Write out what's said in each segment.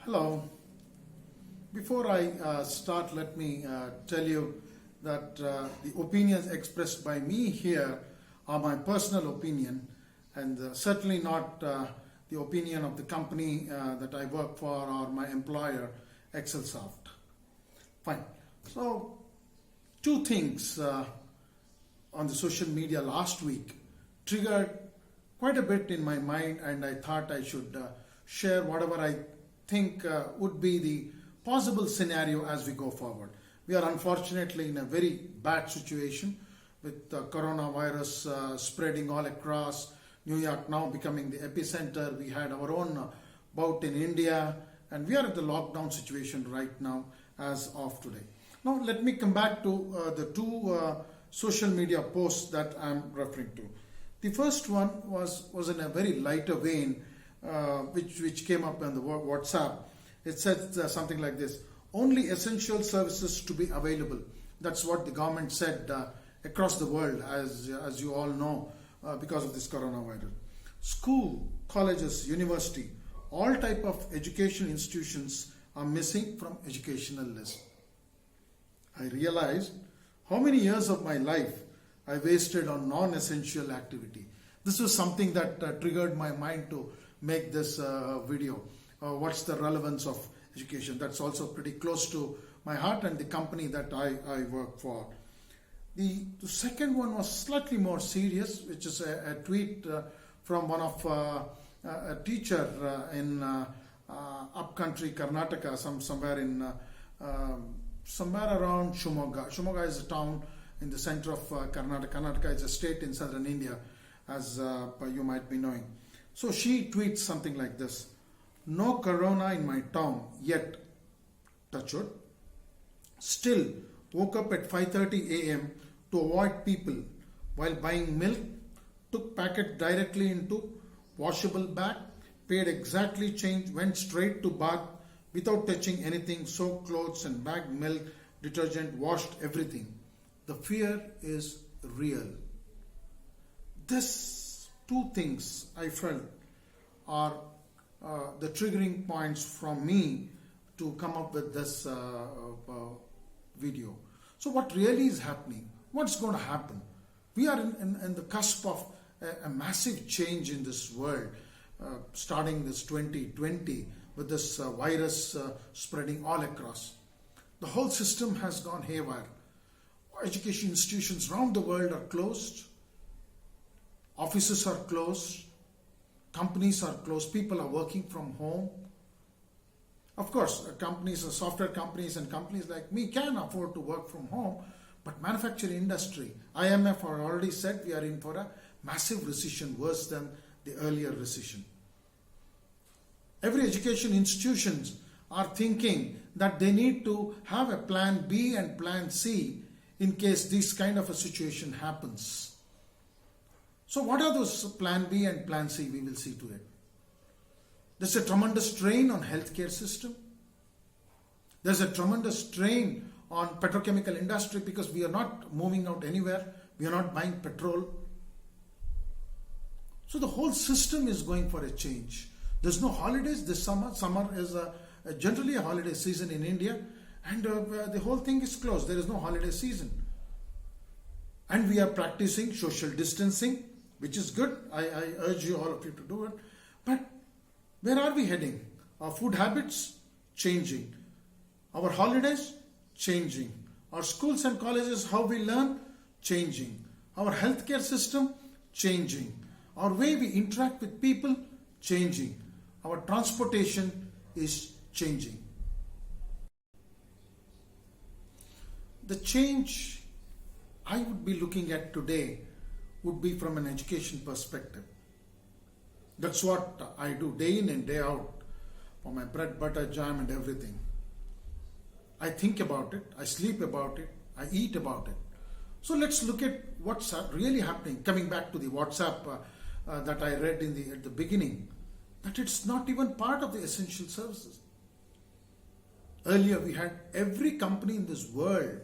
Hello. Before I start, let me tell you that the opinions expressed by me here are my personal opinion and certainly not the opinion of the company that I work for or my employer, Excelsoft. Fine. So, two things on the social media last week triggered quite a bit in my mind, and I thought I should share whatever I think would be the possible scenario as we go forward. We are unfortunately in a very bad situation with coronavirus spreading all across. New York now becoming the epicenter. We had our own bout in India, and we are at the lockdown situation right now as of today. Now let me come back to the two social media posts that I'm referring to. The first one was in a very lighter vein, which came up on the WhatsApp. It said something like this: only essential services to be available. That's what the government said across the world, as you all know, because of this coronavirus. School, colleges, university, all type of education institutions are missing from educational list. I realized how many years of my life I wasted on non-essential activity. This was something that triggered my mind to make this video. What's the relevance of education? That's also pretty close to my heart and the company that I work for. The second one was slightly more serious, which is a tweet from one of a teacher in upcountry Karnataka, somewhere around Shimoga. Shimoga is a town in the center of Karnataka. Karnataka is a state in southern India, as you might be knowing. So she tweets something like this: no corona in my town yet, touch wood. Still woke up at 5:30 a.m. to avoid people while buying milk, took packet directly into washable bag, paid exactly change, went straight to bath without touching anything, soaked clothes and bagged milk, detergent, washed everything. The fear is real. These two things I felt are the triggering points from me to come up with this video. So what really is happening? What's going to happen? We are in the cusp of a massive change in this world, starting this 2020 with this virus spreading all across. The whole system has gone haywire. Education institutions around the world are closed. Offices are closed. Companies are closed. People are working from home. Of course, companies, software companies and companies like me can afford to work from home, but manufacturing industry, IMF have already said we are in for a massive recession, worse than the earlier recession. Every education institutions are thinking that they need to have a plan B and plan C in case this kind of a situation happens. So what are those plan B and plan C? We will see to it. There's a tremendous strain on healthcare system. There's a tremendous strain on petrochemical industry because we are not moving out anywhere. We are not buying petrol. So the whole system is going for a change. There's no holidays this summer. Summer is generally a holiday season in India, and the whole thing is closed. There is no holiday season. And we are practicing social distancing, which is good. I urge you, all of you, to do it. But where are we heading? Our food habits changing. Our holidays changing. Our schools and colleges, how we learn, changing. Our healthcare system changing. Our way we interact with people changing. Our transportation is changing. The change I would be looking at today would be from an education perspective. That's what I do day in and day out for my bread, butter, jam and everything. I think about it, I sleep about it, I eat about it. So let's look at what's really happening. Coming back to the WhatsApp that I read at the beginning, that it's not even part of the essential services. Earlier we had every company in this world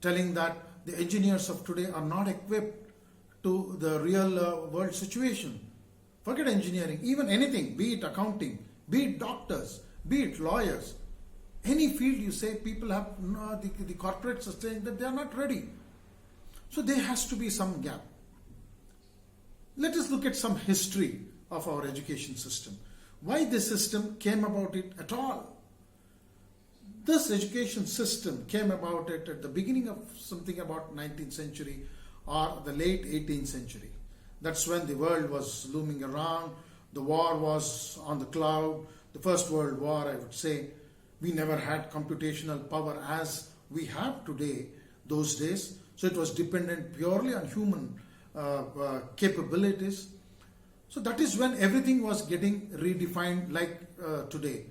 telling that the engineers of today are not equipped to the real world situation. Forget engineering, even anything, be it accounting, be it doctors, be it lawyers, any field you say, people have, no, the corporates are saying that they are not ready. So there has to be some gap. Let us look at some history of our education system. Why this system came about it at all. This education system came about it at the beginning of something about 19th century or the late 18th century. That's when the world was looming around. The war was on the cloud. The First World War, I would say. We never had computational power as we have today, those days. So it was dependent purely on human capabilities. So that is when everything was getting redefined like today.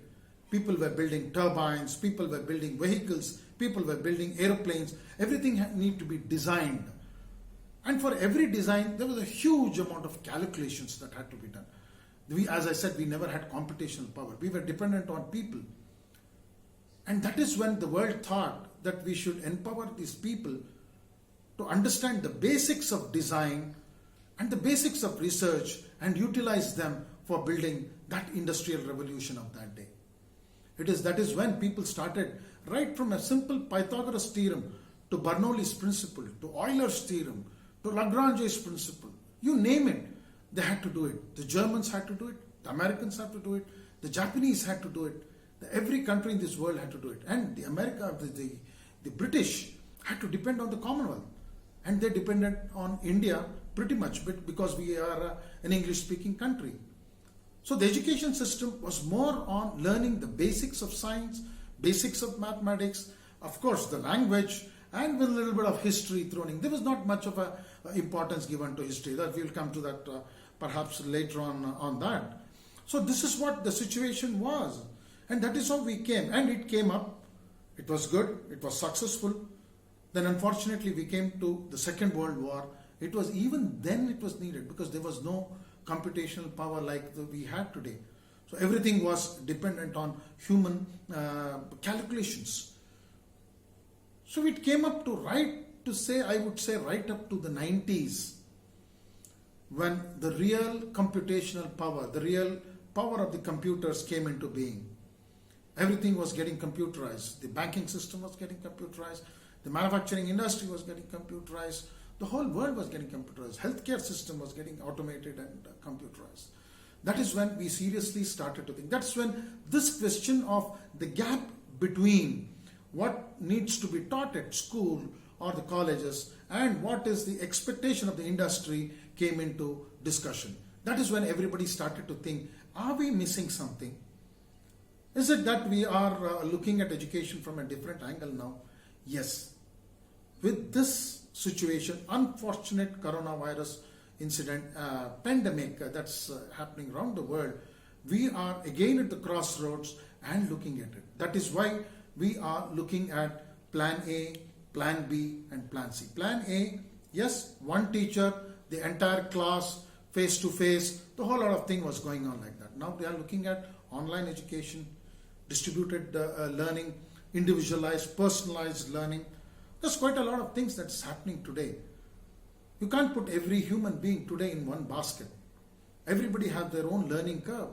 People were building turbines, people were building vehicles, people were building aeroplanes. Everything need to be designed. And for every design, there was a huge amount of calculations that had to be done. As I said, we never had computational power. We were dependent on people. And that is when the world thought that we should empower these people to understand the basics of design and the basics of research and utilize them for building that industrial revolution of that day. That is when people started right from a simple Pythagoras theorem to Bernoulli's principle, to Euler's theorem, to Lagrange's principle. You name it, they had to do it. The Germans had to do it, the Americans had to do it, the Japanese had to do it, every country in this world had to do it. And the British had to depend on the Commonwealth. And they depended on India pretty much because we are an English-speaking country. So the education system was more on learning the basics of science, basics of mathematics, of course the language, and with a little bit of history thrown in. There was not much of a importance given to history. That we'll come to that perhaps later on that. So this is what the situation was. And that is how we came. And it came up. It was good. It was successful. Then unfortunately we came to the Second World War. It was even then it was needed because there was no computational power like we had today. So everything was dependent on human calculations. So it came up to I would say right up to the 90s when the real computational power, the real power of the computers came into being. Everything was getting computerized. The banking system was getting computerized. The manufacturing industry was getting computerized. The whole world was getting computerized. Healthcare system was getting automated and computerized. That is when we seriously started to think. That's when this question of the gap between what needs to be taught at school or the colleges and what is the expectation of the industry came into discussion. That is when everybody started to think, are we missing something? Is it that we are looking at education from a different angle now? Yes. With this situation, unfortunate coronavirus incident, pandemic that's happening around the world, we are again at the crossroads and looking at it. That is why we are looking at Plan A, Plan B and Plan C. Plan A, yes, one teacher, the entire class, face to face, the whole lot of thing was going on like that. Now they are looking at online education, distributed learning, individualized, personalized learning. There's quite a lot of things that's happening today. You can't put every human being today in one basket. Everybody has their own learning curve.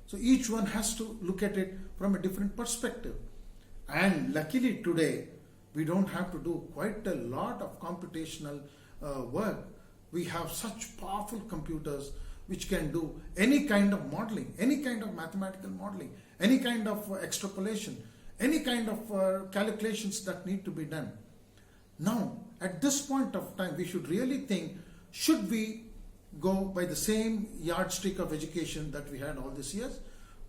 So each one has to look at it from a different perspective. And luckily today, we don't have to do quite a lot of computational work. We have such powerful computers which can do any kind of modeling, any kind of mathematical modeling, any kind of extrapolation, any kind of calculations that need to be done. Now, at this point of time, we should really think, should we go by the same yardstick of education that we had all these years?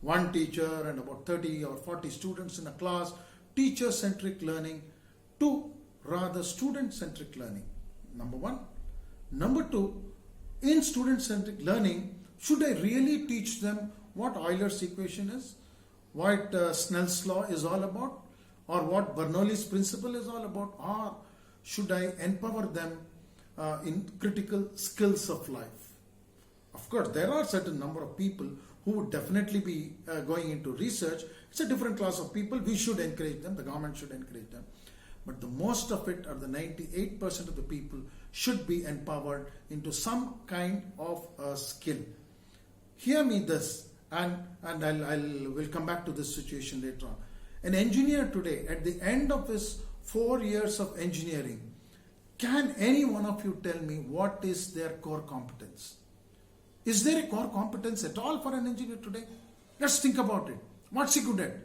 One teacher and about 30 or 40 students in a class, teacher-centric learning, to rather student-centric learning, number one. Number two, in student-centric learning, should I really teach them what Euler's equation is, what Snell's law is all about, or what Bernoulli's principle is all about, or should I empower them in critical skills of life? Of course, there are certain number of people who would definitely be going into research. It's a different class of people. We should encourage them. The government should encourage them. But the most of it, or the 98% of the people, should be empowered into some kind of a skill. Hear me this. and we'll come back to this situation later on. An engineer today, at the end of his 4 years of engineering, can any one of you tell me what is their core competence? Is there a core competence at all for an engineer today? Let's think about it. What's he good at?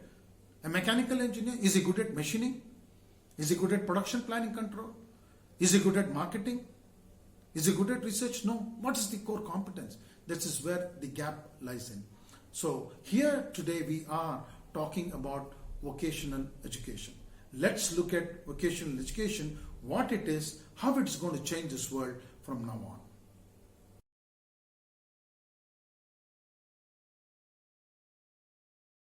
A mechanical engineer? Is he good at machining? Is he good at production planning control? Is he good at marketing? Is he good at research? No. What is the core competence? This is where the gap lies in. So here today we are talking about vocational education. Let's look at vocational education, what it is, how it's going to change this world from now on.